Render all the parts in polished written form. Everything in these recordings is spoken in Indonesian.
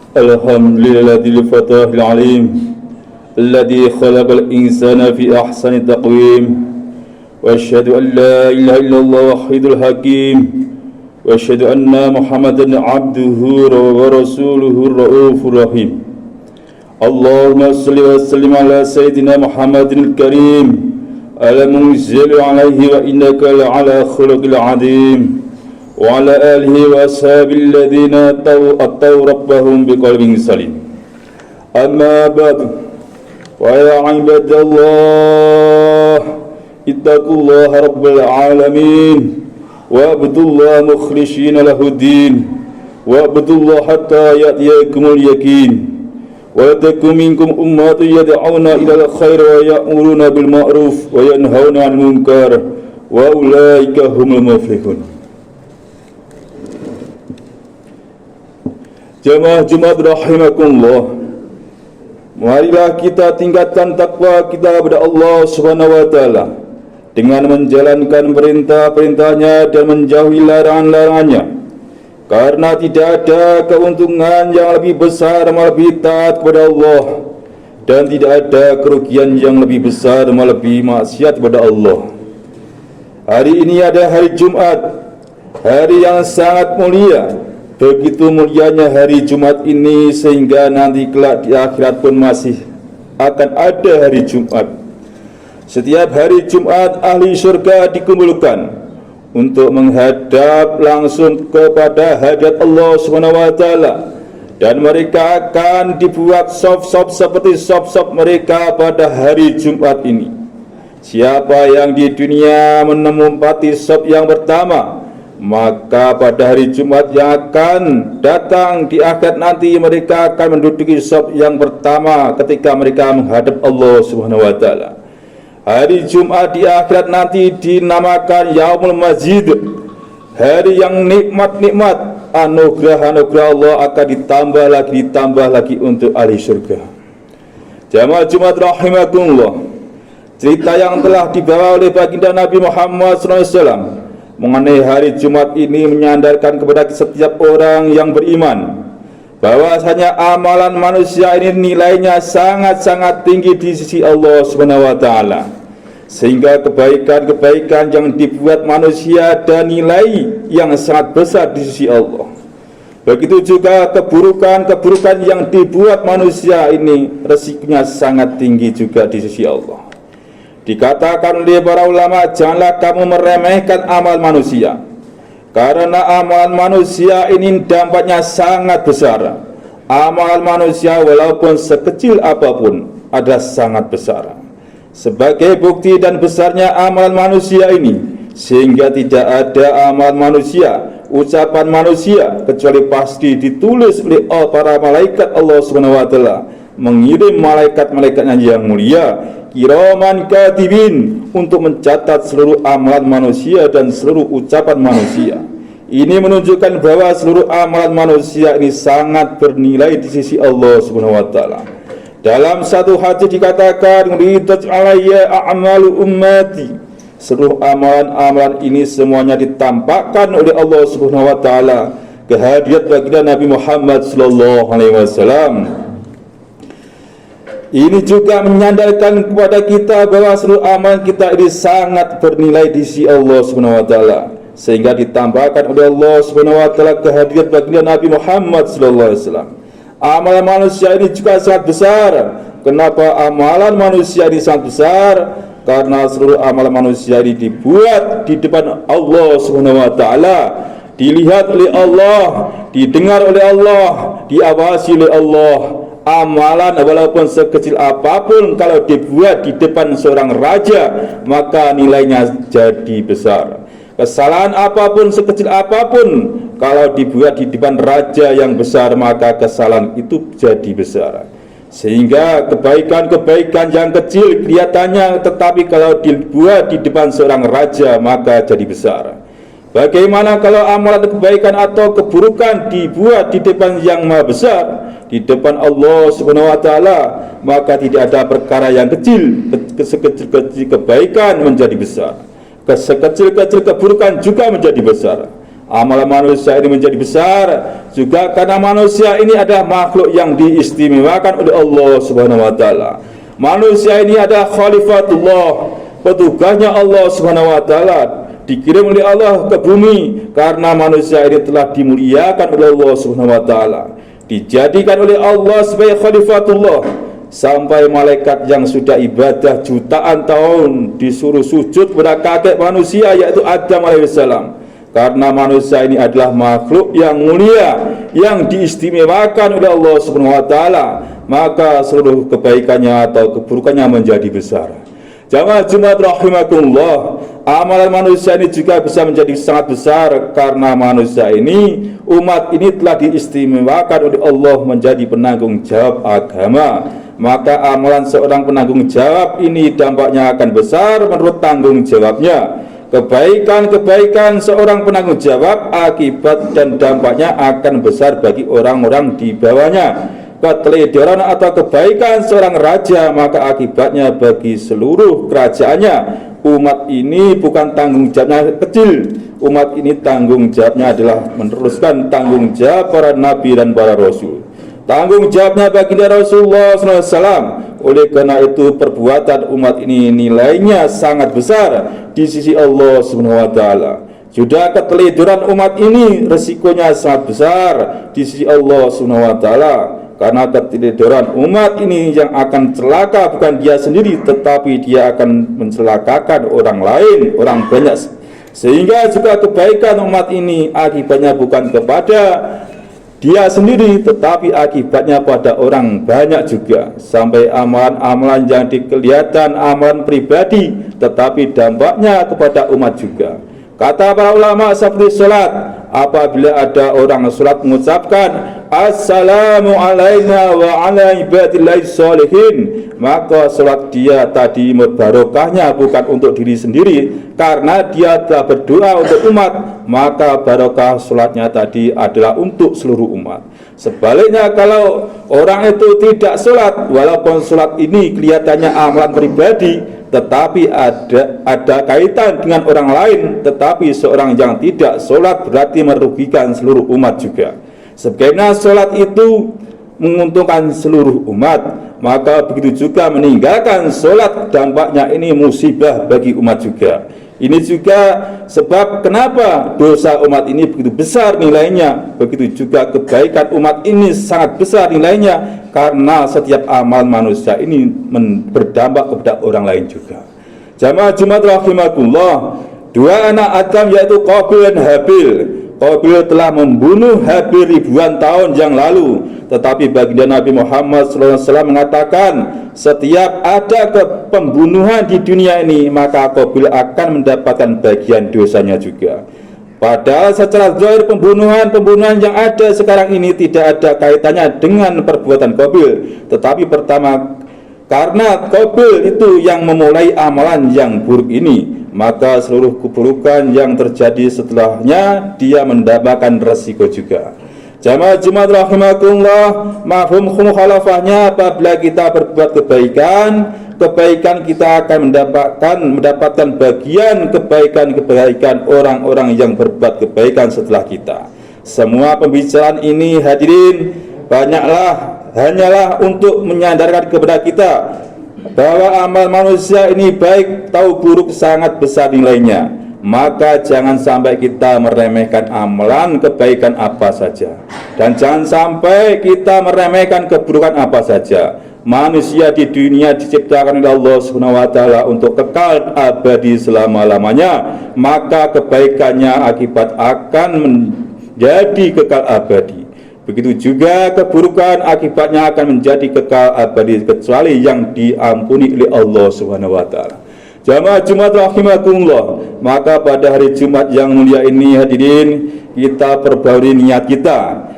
Alhamdulillahil fatahil alim alladzi khalaqal insana fi ahsani taqwim wa asyhadu an la ilaha illallah wahidul hakim wa asyhadu anna Muhammadan abduhu wa rasuluhu raufur rahim. Allahumma shalli wa sallim ala sayyidina Muhammadil karim al-munzil alaihi wa innaka la'ala khuluqil azim wa ala alihi wa ashabil ladzina attaqaw rabbahum biqalbin salim. Amma ba'du, wa ya ibadallah ittaqullaha rabbal alamin wa abdullaha mukhlishina lahuddin wa abdullaha hatta ya'tiyakumul yaqin wa takum minkum ummatun yad'una ilal khair wa ya'muruna bil ma'ruf wa yanhauna 'anil munkar wa ulaika humul muflihun. Jamaah Jumat rahimakumullah, marilah kita tingkatkan takwa kita kepada Allah Subhanahu wa taala dengan menjalankan perintah-perintahnya dan menjauhi larangan-larangannya, karena tidak ada keuntungan yang lebih besar melebihi taat kepada Allah, dan tidak ada kerugian yang lebih besar melebihi maksiat kepada Allah. Hari ini ada hari Jumat, hari yang sangat mulia. Begitu mulianya hari Jumat ini sehingga nanti kelak di akhirat pun masih akan ada hari Jumat. Setiap hari Jumat ahli surga dikumpulkan untuk menghadap langsung kepada hadirat Allah Subhanahu wa taala, dan mereka akan dibuat sop-sop seperti sop-sop mereka pada hari Jumat ini. Siapa yang di dunia menempati sop yang pertama, maka pada hari Jumat yang akan datang di akhirat nanti mereka akan menduduki saf yang pertama ketika mereka menghadap Allah Subhanahu wa taala. Hari Jumat di akhirat nanti dinamakan Yaumul Masjid, hari yang nikmat-nikmat, anugerah-anugerah Allah akan ditambah lagi untuk ahli surga. Jamaah Jumat rahimakumullah, cerita yang telah dibawa oleh baginda Nabi Muhammad SAW mengenai hari Jumat ini menyandarkan kepada setiap orang yang beriman bahwasanya amalan manusia ini nilainya sangat-sangat tinggi di sisi Allah Subhanahu wa taala, sehingga kebaikan-kebaikan yang dibuat manusia ada nilai yang sangat besar di sisi Allah. Begitu juga keburukan-keburukan yang dibuat manusia ini resikonya sangat tinggi juga di sisi Allah. Dikatakan oleh para ulama, janganlah kamu meremehkan amal manusia, karena amal manusia ini dampaknya sangat besar. Amal manusia walaupun sekecil apapun ada sangat besar. Sebagai bukti dan besarnya amal manusia ini, sehingga tidak ada amal manusia, ucapan manusia, kecuali pasti ditulis oleh para malaikat Allah Subhanahu wa taala, mengirim malaikat-malaikatnya yang mulia, kiraman katibin, untuk mencatat seluruh amalan manusia dan seluruh ucapan manusia. Ini menunjukkan bahwa seluruh amalan manusia ini sangat bernilai di sisi Allah Subhanahu wa taala. Dalam satu hadis dikatakan, "Ridat alayya a'malu ummati." Seluruh amalan-amalan ini semuanya ditampakkan oleh Allah Subhanahu wa taala ke hadirat baginda Nabi Muhammad sallallahu alaihi wasallam. Ini juga menyandarkan kepada kita bahwa seluruh amal kita ini sangat bernilai di sisi Allah Subhanahu wa taala, sehingga ditambahkan oleh Allah Subhanahu wa taala ke hadirat baginda Nabi Muhammad sallallahu alaihi wasallam. Amalan manusia ini juga sangat besar. Kenapa amalan manusia ini sangat besar? Karena seluruh amalan manusia ini dibuat di depan Allah Subhanahu wa taala, dilihat oleh Allah, didengar oleh Allah, diawasi oleh Allah. Amalan walaupun sekecil apapun kalau dibuat di depan seorang raja, maka nilainya jadi besar. Kesalahan apapun sekecil apapun kalau dibuat di depan raja yang besar, maka kesalahan itu jadi besar. Sehingga kebaikan-kebaikan yang kecil kelihatannya, tetapi kalau dibuat di depan seorang raja maka jadi besar. Bagaimana kalau amalan kebaikan atau keburukan dibuat di depan yang maha besar, di depan Allah Subhanahu wa taala, maka tidak ada perkara yang kecil. Sekecil-kecil kebaikan menjadi besar, sekecil-kecil keburukan juga menjadi besar. amalan manusia ini menjadi besar juga karena manusia ini adalah makhluk yang diistimewakan oleh Allah Subhanahu wa taala. Manusia ini adalah khalifatullah, petugasnya Allah Subhanahu wa taala, dikirim oleh Allah ke bumi karena manusia ini telah dimuliakan oleh Allah Subhanahu wa taala, dijadikan oleh Allah sebagai khalifatullah, sampai malaikat yang sudah ibadah jutaan tahun disuruh sujud kepada kakek manusia yaitu Adam alaihissalam. Karena manusia ini adalah makhluk yang mulia, yang diistimewakan oleh Allah Subhanahu wa taala, maka seluruh kebaikannya atau keburukannya menjadi besar. Jamaah Jumat rahimakumullah, amalan manusia ini juga bisa menjadi sangat besar karena manusia ini, umat ini telah diistimewakan oleh Allah menjadi penanggung jawab agama. Maka amalan seorang penanggung jawab ini dampaknya akan besar menurut tanggung jawabnya. Kebaikan-kebaikan seorang penanggung jawab akibat dan dampaknya akan besar bagi orang-orang di bawahnya. Keteledoran atau kebaikan seorang raja maka akibatnya bagi seluruh kerajaannya. Umat ini bukan tanggung jawabnya kecil. Umat ini tanggung jawabnya adalah meneruskan tanggung jawab para nabi dan para rasul. Tanggung jawabnya baginda Rasulullah SAW. Oleh karena itu perbuatan umat ini nilainya sangat besar di sisi Allah Subhanahu wa taala. Sudah keteledoran umat ini resikonya sangat besar di sisi Allah Subhanahu wa taala. Karena keteledoran umat ini yang akan celaka bukan dia sendiri, tetapi dia akan mencelakakan orang lain, orang banyak. Sehingga juga kebaikan umat ini akibatnya bukan kepada dia sendiri, tetapi akibatnya pada orang banyak juga. Sampai amalan-amalan yang kelihatan amalan pribadi, tetapi dampaknya kepada umat juga. Kata para ulama seperti salat, apabila ada orang salat mengucapkan assalamu alaina wa ala ibadillahi sholihin, maka salat dia tadi barokahnya bukan untuk diri sendiri, karena dia telah berdoa untuk umat, maka barokah salatnya tadi adalah untuk seluruh umat. Sebaliknya kalau orang itu tidak salat, walaupun salat ini kelihatannya amalan pribadi, tetapi ada kaitan dengan orang lain, tetapi seorang yang tidak sholat berarti merugikan seluruh umat juga. Sebagaimana sholat itu menguntungkan seluruh umat, maka begitu juga meninggalkan sholat dampaknya ini musibah bagi umat juga. Ini juga sebab kenapa dosa umat ini begitu besar nilainya, begitu juga kebaikan umat ini sangat besar nilainya, karena setiap amal manusia ini berdampak kepada orang lain juga. Jamaah Jumat rahimakumullah, dua anak Adam yaitu Qabil dan Habil. Qabil telah membunuh Habil ribuan tahun yang lalu, tetapi baginda Nabi Muhammad SAW mengatakan setiap ada pembunuhan di dunia ini, maka Qabil akan mendapatkan bagian dosanya juga. Padahal secara zahir pembunuhan yang ada sekarang ini tidak ada kaitannya dengan perbuatan Qabil, tetapi pertama karena Qabil itu yang memulai amalan yang buruk ini, maka seluruh keburukan yang terjadi setelahnya dia mendapatkan resiko juga. Jamaah Jumat rahimakumullah, mafhum mukhalafahnya apabila kita berbuat kebaikan kita akan mendapatkan bagian kebaikan orang-orang yang berbuat kebaikan setelah kita. Semua pembicaraan ini hadirin hanyalah untuk menyadarkan kepada kita bahwa amal manusia ini baik atau buruk sangat besar nilainya. Maka jangan sampai kita meremehkan amalan kebaikan apa saja, dan jangan sampai kita meremehkan keburukan apa saja. Manusia di dunia diciptakan oleh Allah Subhanahu wa taala untuk kekal abadi selama-lamanya, maka kebaikannya akibat akan menjadi kekal abadi. Begitu juga keburukan akibatnya akan menjadi kekal abadi kecuali yang diampuni oleh Allah Subhanahu wa taala. Jamaah Jumat rahimakumullah, maka pada hari Jumat yang mulia ini hadirin, kita perbarui niat kita,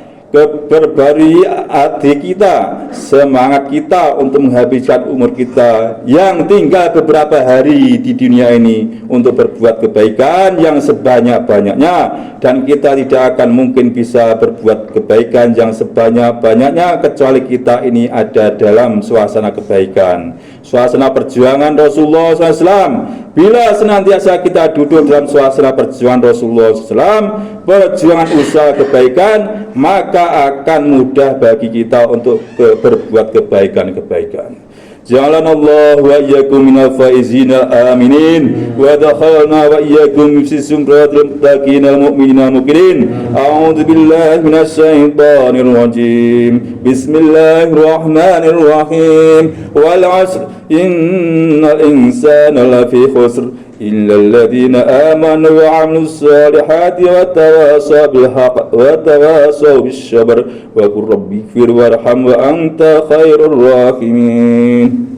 perbarui hati kita, semangat kita untuk menghabiskan umur kita yang tinggal beberapa hari di dunia ini untuk berbuat kebaikan yang sebanyak-banyaknya, dan kita tidak akan mungkin bisa berbuat kebaikan yang sebanyak-banyaknya kecuali kita ini ada dalam suasana kebaikan, suasana perjuangan Rasulullah SAW. Bila senantiasa kita duduk dalam suasana perjuangan Rasulullah SAW, perjuangan usaha kebaikan, maka akan mudah bagi kita untuk berbuat kebaikan-kebaikan. Ja'alanallahu wa iyyakum minal faizina aminin wa dakhalna wa iyyakum fi zumratil muttaqin mu'minina muqinin. A'udzu billahi minasy syaithanir rajim. Bismillahirrahmanirrahim. Wal 'asr innal insana lafi khusr illa alladhina amanu wa 'amilus salihati wa tawasaw bil haqq wa tawasaw bis sabr wa qur rabbighfir warham wa anta khairur rahimin.